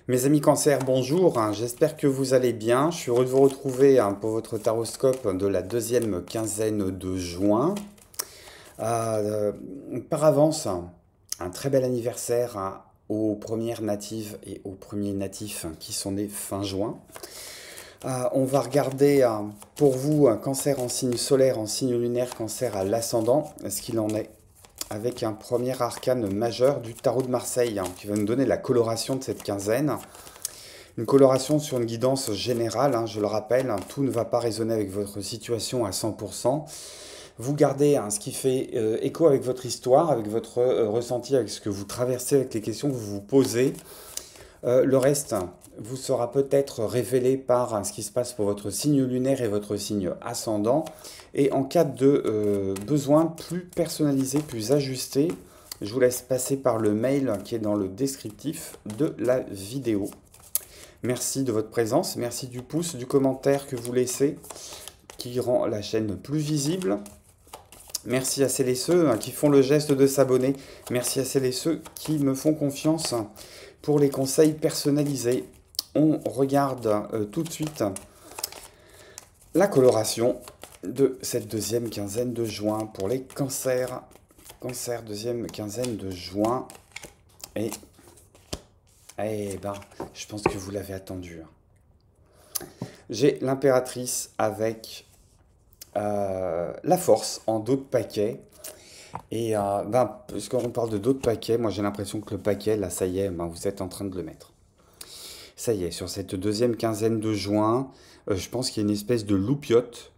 Mes amis Cancer, bonjour, j'espère que vous allez bien. Je suis heureux de vous retrouver pour votre taroscope de la deuxième quinzaine de juin. Euh, Par avance, un très bel anniversaire aux premières natives et aux premiers natifs qui sont nés fin juin. On va regarder pour vous un Cancer en signe solaire, en signe lunaire, Cancer à l'ascendant, ce qu'il en est avec un premier arcane majeur du tarot de Marseille qui va nous donner la coloration de cette quinzaine. Une coloration sur une guidance générale, je le rappelle, tout ne va pas résonner avec votre situation à 100%. Vous gardez ce qui fait écho avec votre histoire, avec votre ressenti, avec ce que vous traversez, avec les questions que vous vous posez. Le reste vous sera peut-être révélé par ce qui se passe pour votre signe lunaire et votre signe ascendant. Et en cas de besoin plus personnalisé, plus ajusté, je vous laisse passer par le mail qui est dans le descriptif de la vidéo. Merci de votre présence, merci du pouce, du commentaire que vous laissez, qui rend la chaîne plus visible. Merci à celles et ceux qui font le geste de s'abonner. Merci à celles et ceux qui me font confiance pour les conseils personnalisés. On regarde tout de suite la coloration de cette deuxième quinzaine de juin pour les cancers. Cancer, deuxième quinzaine de juin. Eh ben, je pense que vous l'avez attendu. J'ai l'impératrice avec la force en dos de paquet. Et puisqu'on parle de dos de paquet, moi j'ai l'impression que le paquet, là ça y est, vous êtes en train de le mettre. Ça y est, sur cette deuxième quinzaine de juin, je pense qu'il y a une espèce de loupiote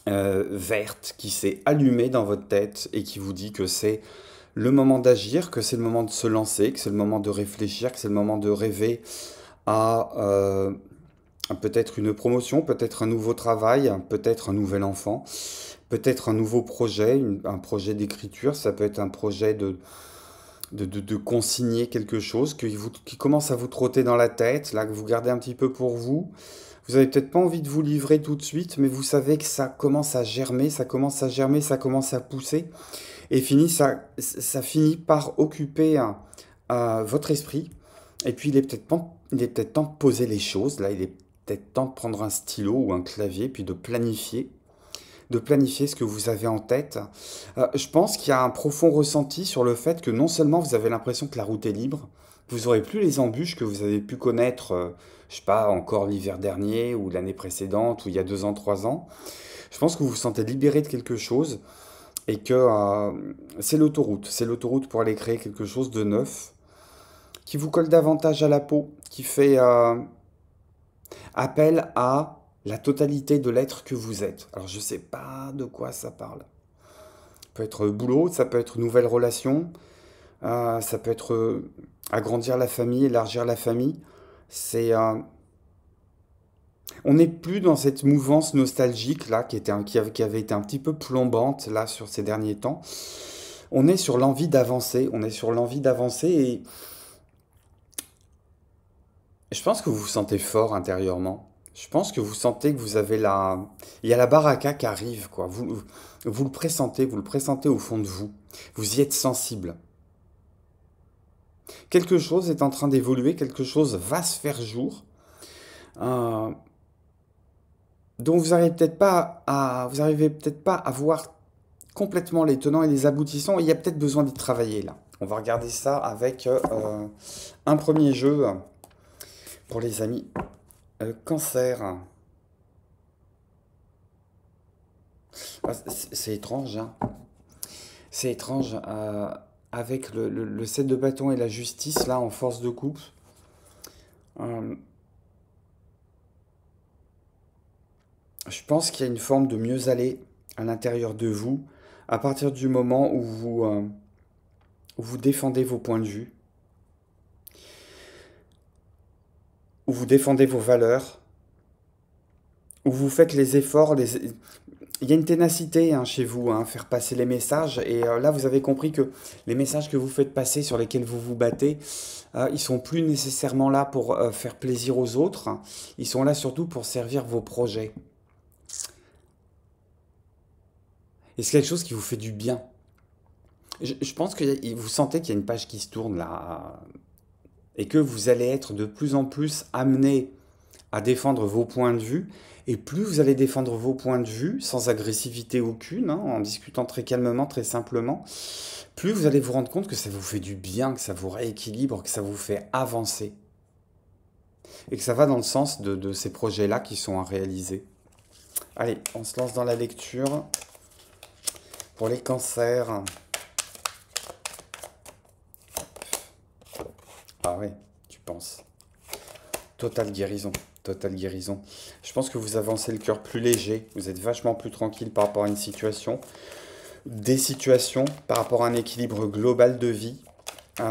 verte qui s'est allumée dans votre tête et qui vous dit que c'est le moment d'agir, que c'est le moment de se lancer, que c'est le moment de réfléchir, que c'est le moment de rêver à peut-être une promotion, peut-être un nouveau travail, peut-être un nouvel enfant, peut-être un nouveau projet, un projet d'écriture, ça peut être un projet de consigner quelque chose qui commence à vous trotter dans la tête, là que vous gardez un petit peu pour vous. Vous avez peut-être pas envie de vous livrer tout de suite, mais vous savez que ça commence à germer, ça commence à germer, ça commence à pousser, et ça finit par occuper votre esprit. Et puis il est peut-être temps de poser les choses. Là, il est peut-être temps de prendre un stylo ou un clavier, puis de planifier ce que vous avez en tête. Je pense qu'il y a un profond ressenti sur le fait que non seulement vous avez l'impression que la route est libre, vous n'aurez plus les embûches que vous avez pu connaître, je sais pas, encore l'hiver dernier ou l'année précédente ou il y a 2 ans, 3 ans. Je pense que vous vous sentez libéré de quelque chose et que c'est l'autoroute. C'est l'autoroute pour aller créer quelque chose de neuf qui vous colle davantage à la peau, qui fait appel à la totalité de l'être que vous êtes. Alors je ne sais pas de quoi ça parle. Ça peut être boulot, ça peut être nouvelle relation, ça peut être agrandir la famille, élargir la famille. C'est, on n'est plus dans cette mouvance nostalgique là qui avait été un petit peu plombante là sur ces derniers temps. On est sur l'envie d'avancer, on est sur l'envie d'avancer et je pense que vous vous sentez fort intérieurement. Je pense que vous sentez que vous avez la... Il y a la baraka qui arrive, quoi. Vous vous le pressentez au fond de vous. Vous y êtes sensible. Quelque chose est en train d'évoluer, quelque chose va se faire jour, euh, dont vous arrivez peut-être pas à voir complètement les tenants et les aboutissants. Et il y a peut-être besoin d'y travailler, là. On va regarder ça avec un premier jeu pour les amis. Cancer. C'est étrange, hein. C'est étrange. Avec le 7 de bâton et la justice, là, en force de coupe. euh, je pense qu'il y a une forme de mieux aller à l'intérieur de vous à partir du moment où vous défendez vos points de vue, où vous défendez vos valeurs, où vous faites les efforts. Il y a une ténacité chez vous, faire passer les messages. Et là, vous avez compris que les messages que vous faites passer, sur lesquels vous vous battez, ils sont plus nécessairement là pour faire plaisir aux autres. Ils sont là surtout pour servir vos projets. Et c'est quelque chose qui vous fait du bien. Je pense que vous sentez qu'il y a une page qui se tourne là. et que vous allez être de plus en plus amené à défendre vos points de vue. Et plus vous allez défendre vos points de vue, sans agressivité aucune, hein, en discutant très calmement, très simplement, plus vous allez vous rendre compte que ça vous fait du bien, que ça vous rééquilibre, que ça vous fait avancer. Et que ça va dans le sens de ces projets-là qui sont à réaliser. Allez, on se lance dans la lecture. Pour les cancers. Ah ouais, tu penses. Totale guérison. Totale guérison. Je pense que vous avancez le cœur plus léger. Vous êtes vachement plus tranquille par rapport à une situation. Des situations par rapport à un équilibre global de vie. Il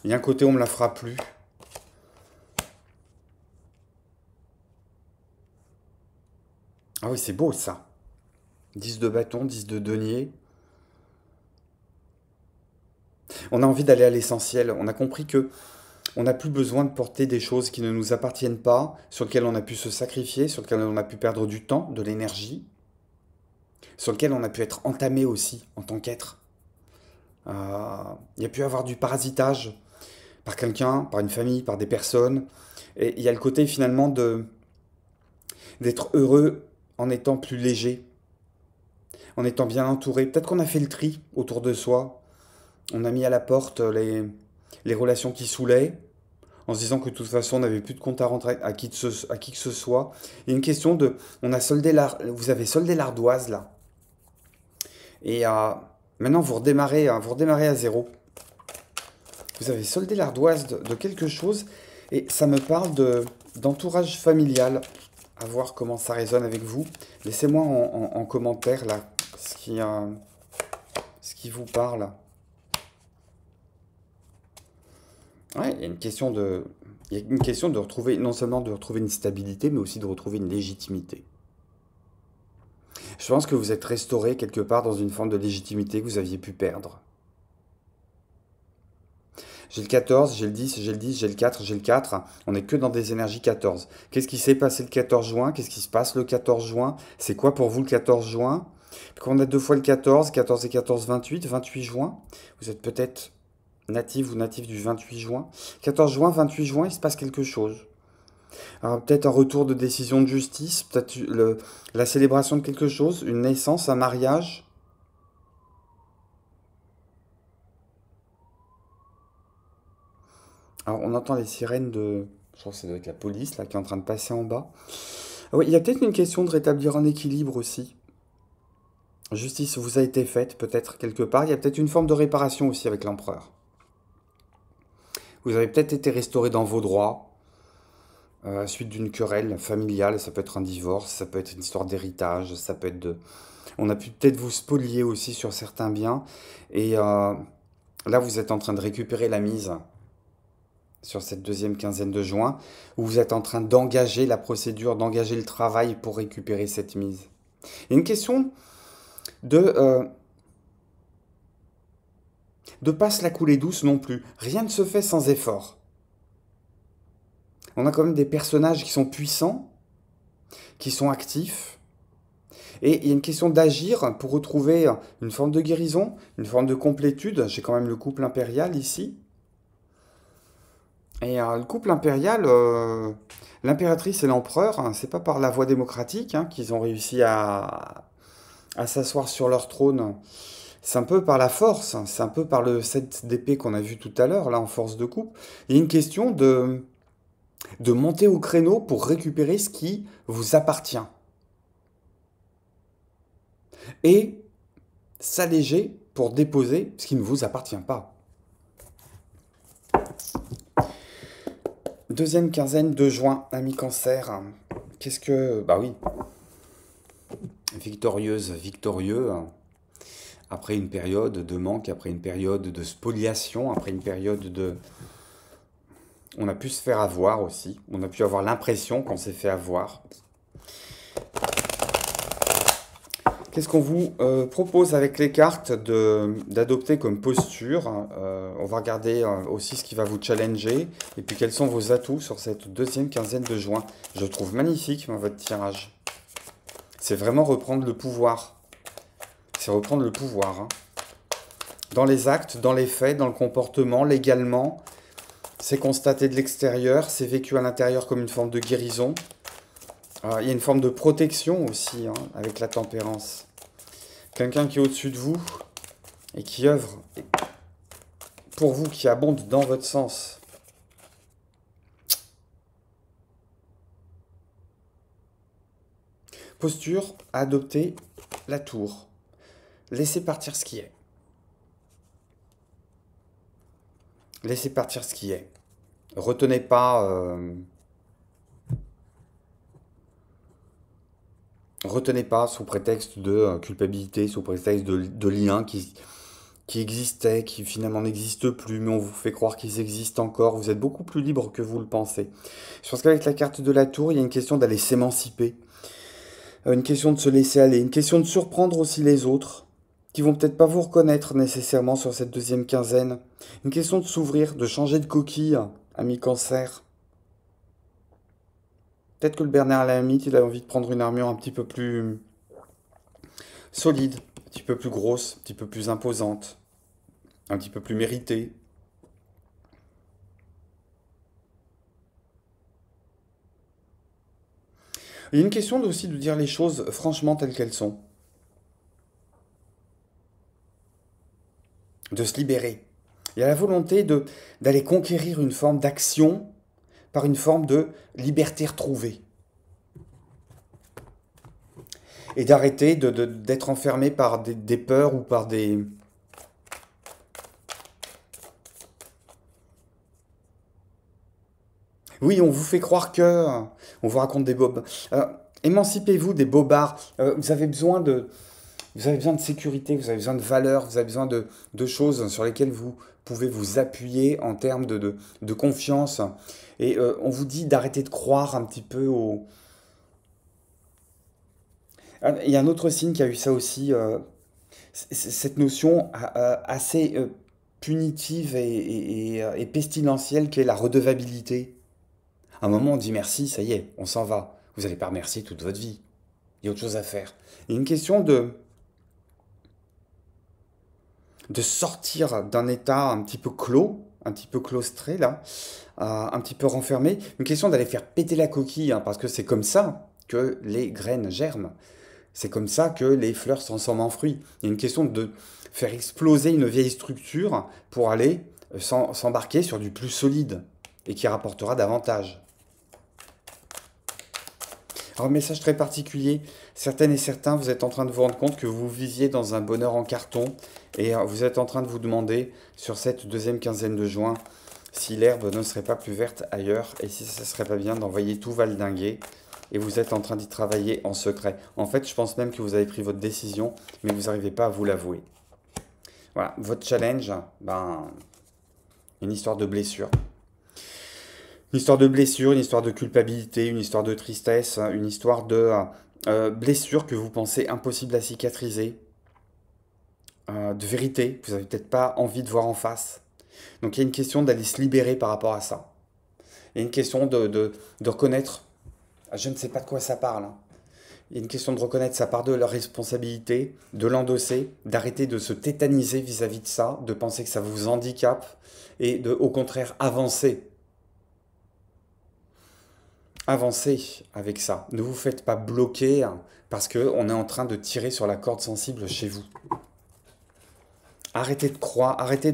y a un côté, on me la fera plus. Ah oui, c'est beau ça. 10 de bâton, 10 de denier. On a envie d'aller à l'essentiel. On a compris que on n'a plus besoin de porter des choses qui ne nous appartiennent pas, sur lesquelles on a pu se sacrifier, sur lesquelles on a pu perdre du temps, de l'énergie, sur lesquelles on a pu être entamé aussi en tant qu'être. Il y a pu avoir du parasitage par quelqu'un, par une famille, par des personnes. Et il y a le côté finalement d'être heureux en étant plus léger, en étant bien entouré. Peut-être qu'on a fait le tri autour de soi. On a mis à la porte les relations qui saoulaient, en se disant que de toute façon, on n'avait plus de compte à rentrer à qui que ce soit. Il y a une question de... vous avez soldé l'ardoise, là. Et maintenant, vous redémarrez à zéro. Vous avez soldé l'ardoise de quelque chose, et ça me parle d'entourage familial. À voir comment ça résonne avec vous. Laissez-moi en commentaire, là, ce qui vous parle. Ouais, il y a une question de retrouver, non seulement de retrouver une stabilité, mais aussi de retrouver une légitimité. Je pense que vous êtes restauré quelque part dans une forme de légitimité que vous aviez pu perdre. J'ai le 14, j'ai le 10, j'ai le 10, j'ai le 4, j'ai le 4. On n'est que dans des énergies 14. Qu'est-ce qui s'est passé le 14 juin? Qu'est-ce qui se passe le 14 juin? C'est quoi pour vous le 14 juin? Quand on a deux fois le 14, 14 et 14, 28, 28 juin. Vous êtes peut-être natif ou natif du 28 juin. 14 juin, 28 juin, il se passe quelque chose. Alors peut-être un retour de décision de justice, peut-être la célébration de quelque chose, une naissance, un mariage. Alors on entend les sirènes de... Je crois que ça doit être la police là qui est en train de passer en bas. Ah oui, il y a peut-être une question de rétablir un équilibre aussi. Justice vous a été faite peut-être quelque part. Il y a peut-être une forme de réparation aussi avec l'empereur. Vous avez peut-être été restauré dans vos droits, suite d'une querelle familiale. Ça peut être un divorce, ça peut être une histoire d'héritage, ça peut être de... On a pu peut-être vous spolier aussi sur certains biens. Et là, vous êtes en train de récupérer la mise sur cette deuxième quinzaine de juin, où vous êtes en train d'engager la procédure, d'engager le travail pour récupérer cette mise. Il y a une question de pas se la couler douce non plus. Rien ne se fait sans effort. On a quand même des personnages qui sont puissants, qui sont actifs, et il y a une question d'agir pour retrouver une forme de guérison, une forme de complétude. J'ai quand même le couple impérial ici. Et le couple impérial, l'impératrice et l'empereur, hein, c'est pas par la voie démocratique hein, qu'ils ont réussi à s'asseoir sur leur trône. C'est un peu par la force, hein, c'est un peu par le 7 d'épée qu'on a vu tout à l'heure, là, en force de coupe. Il y a une question de monter au créneau pour récupérer ce qui vous appartient. Et s'alléger pour déposer ce qui ne vous appartient pas. Deuxième quinzaine de juin, ami Cancer. Qu'est-ce que... Bah oui. Victorieuse, victorieux. Après une période de manque, après une période de spoliation, après une période de... On a pu se faire avoir aussi. On a pu avoir l'impression qu'on s'est fait avoir. Qu'est-ce qu'on vous propose avec les cartes d'adopter comme posture? On va regarder aussi ce qui va vous challenger. Et puis quels sont vos atouts sur cette deuxième quinzaine de juin. Je trouve magnifique votre tirage. C'est vraiment reprendre le pouvoir. C'est reprendre le pouvoir. Hein. Dans les actes, dans les faits, dans le comportement, légalement. C'est constaté de l'extérieur, c'est vécu à l'intérieur comme une forme de guérison. Il y a une forme de protection aussi, hein, avec la tempérance. Quelqu'un qui est au-dessus de vous et qui œuvre pour vous, qui abonde dans votre sens. Posture, adopter la tour. Laissez partir ce qui est. Laissez partir ce qui est. Retenez pas... retenez pas sous prétexte de culpabilité, sous prétexte de liens qui existaient, qui finalement n'existent plus, mais on vous fait croire qu'ils existent encore. Vous êtes beaucoup plus libre que vous le pensez. Je pense qu'avec la carte de la tour, il y a une question d'aller s'émanciper, une question de se laisser aller, une question de surprendre aussi les autres, qui vont peut-être pas vous reconnaître nécessairement sur cette deuxième quinzaine. Une question de s'ouvrir, de changer de coquille, ami Cancer. Peut-être que le Bernard Lamite, il a envie de prendre une armure un petit peu plus solide, un petit peu plus grosse, un petit peu plus imposante, un petit peu plus méritée. Il y a une question aussi de dire les choses franchement telles qu'elles sont, de se libérer. Il y a la volonté d'aller conquérir une forme d'action par une forme de liberté retrouvée. Et d'arrêter d'être enfermé par des peurs ou par des... Oui, on vous fait croire que... On vous raconte des bobs. Émancipez-vous des bobards. Vous avez besoin de sécurité, vous avez besoin de valeurs, vous avez besoin de choses sur lesquelles vous pouvez vous appuyer en termes de confiance. Et on vous dit d'arrêter de croire un petit peu au... Il y a un autre signe qui a eu ça aussi, cette notion assez punitive et pestilentielle qu'est la redevabilité. À un moment, on dit merci, ça y est, on s'en va. Vous n'allez pas remercier toute votre vie. Il y a autre chose à faire. Il y a une question de sortir d'un état un petit peu clos, un petit peu claustré là, un petit peu renfermé. Une question d'aller faire péter la coquille, hein, parce que c'est comme ça que les graines germent. C'est comme ça que les fleurs se transforment en fruits. Il y a une question de faire exploser une vieille structure pour aller s'embarquer sur du plus solide et qui rapportera davantage. Alors, un message très particulier, certaines et certains, vous êtes en train de vous rendre compte que vous viviez dans un bonheur en carton et vous êtes en train de vous demander sur cette deuxième quinzaine de juin si l'herbe ne serait pas plus verte ailleurs et si ça ne serait pas bien d'envoyer tout valdinguer et vous êtes en train d'y travailler en secret. En fait, je pense même que vous avez pris votre décision, mais vous n'arrivez pas à vous l'avouer. Voilà, votre challenge, une histoire de blessure. Une histoire de blessure, une histoire de culpabilité, une histoire de tristesse, une histoire de blessure que vous pensez impossible à cicatriser, de vérité que vous n'avez peut-être pas envie de voir en face. Donc il y a une question d'aller se libérer par rapport à ça. Il y a une question de reconnaître, je ne sais pas de quoi ça parle, hein. Il y a une question de reconnaître sa part de leur responsabilité, de l'endosser, d'arrêter de se tétaniser vis-à-vis de ça, de penser que ça vous handicape et de, au contraire, avancer. Avancez avec ça. Ne vous faites pas bloquer hein, parce qu'on est en train de tirer sur la corde sensible chez vous. Arrêtez de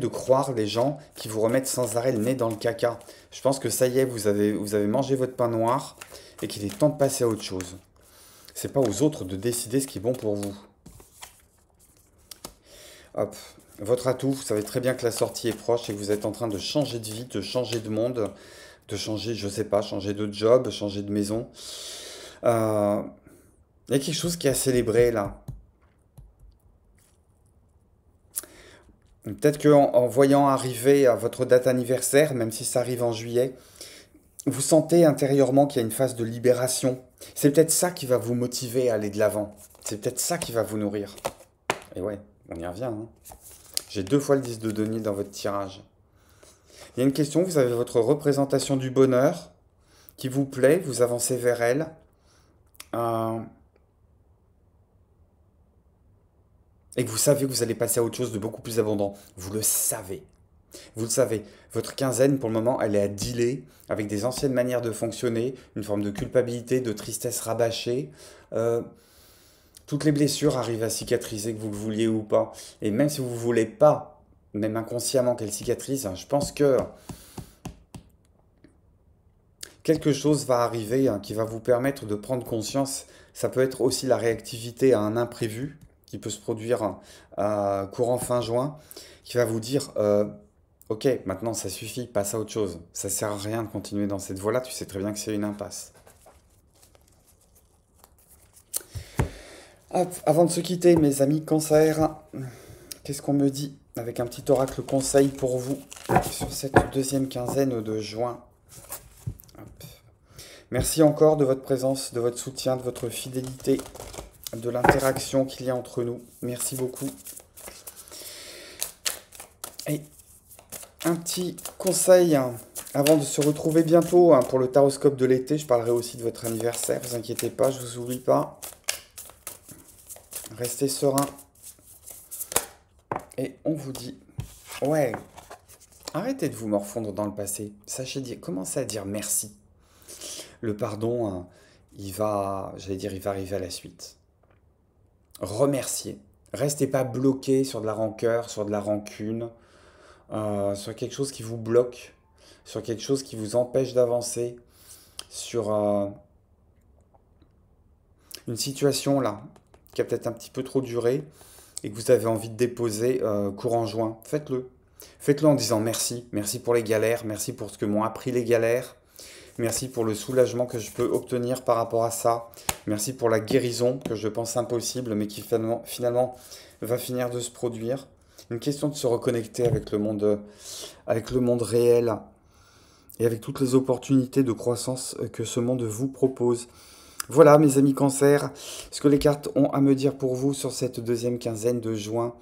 croire les gens qui vous remettent sans arrêt le nez dans le caca. Je pense que ça y est, vous avez mangé votre pain noir et qu'il est temps de passer à autre chose. C'est pas aux autres de décider ce qui est bon pour vous. Hop, votre atout, vous savez très bien que la sortie est proche et que vous êtes en train de changer de vie, de changer de monde, de changer, je sais pas, changer de job, changer de maison. Euh, Il y a quelque chose qui est à célébrer là. Peut-être qu'en voyant arriver à votre date anniversaire, même si ça arrive en juillet, vous sentez intérieurement qu'il y a une phase de libération. C'est peut-être ça qui va vous motiver à aller de l'avant. C'est peut-être ça qui va vous nourrir. Et ouais, on y revient, hein. J'ai 2 fois le 10 de denier dans votre tirage. Il y a une question, vous avez votre représentation du bonheur qui vous plaît, vous avancez vers elle. Euh, et que vous savez que vous allez passer à autre chose de beaucoup plus abondant. Vous le savez. Vous le savez, votre quinzaine, pour le moment, elle est à dealer avec des anciennes manières de fonctionner, une forme de culpabilité, de tristesse rabâchée. Euh, Toutes les blessures arrivent à cicatriser, que vous le vouliez ou pas. Et même si vous ne voulez pas, même inconsciemment qu'elles cicatrisent, je pense que quelque chose va arriver qui va vous permettre de prendre conscience. Ça peut être aussi la réactivité à un imprévu qui peut se produire courant fin juin, qui va vous dire ok, maintenant ça suffit, passe à autre chose. Ça sert à rien de continuer dans cette voie-là, tu sais très bien que c'est une impasse. Hop, avant de se quitter, mes amis cancer, qu'est-ce qu'on me dit avec un petit oracle conseil pour vous sur cette deuxième quinzaine de juin? Hop. Merci encore de votre présence, de votre soutien, de votre fidélité, de l'interaction qu'il y a entre nous. Merci beaucoup. Et un petit conseil avant de se retrouver bientôt pour le taroscope de l'été. Je parlerai aussi de votre anniversaire, ne vous inquiétez pas, je ne vous oublie pas. Restez serein. Et on vous dit, ouais, arrêtez de vous morfondre dans le passé. Sachez dire, commencez à dire merci. Le pardon, il va, j'allais dire, il va arriver à la suite. Remerciez. Restez pas bloqué sur de la rancœur, sur de la rancune, sur quelque chose qui vous bloque, sur quelque chose qui vous empêche d'avancer, sur une situation là qui a peut-être un petit peu trop duré et que vous avez envie de déposer courant juin. Faites-le. Faites-le en disant merci. Merci pour les galères, merci pour ce que m'ont appris les galères. Merci pour le soulagement que je peux obtenir par rapport à ça. Merci pour la guérison que je pense impossible, mais qui finalement va finir de se produire. Une question de se reconnecter avec le monde réel et avec toutes les opportunités de croissance que ce monde vous propose. Voilà, mes amis cancer, ce que les cartes ont à me dire pour vous sur cette deuxième quinzaine de juin.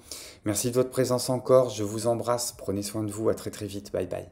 Merci de votre présence encore, je vous embrasse, prenez soin de vous, à très très vite, bye bye.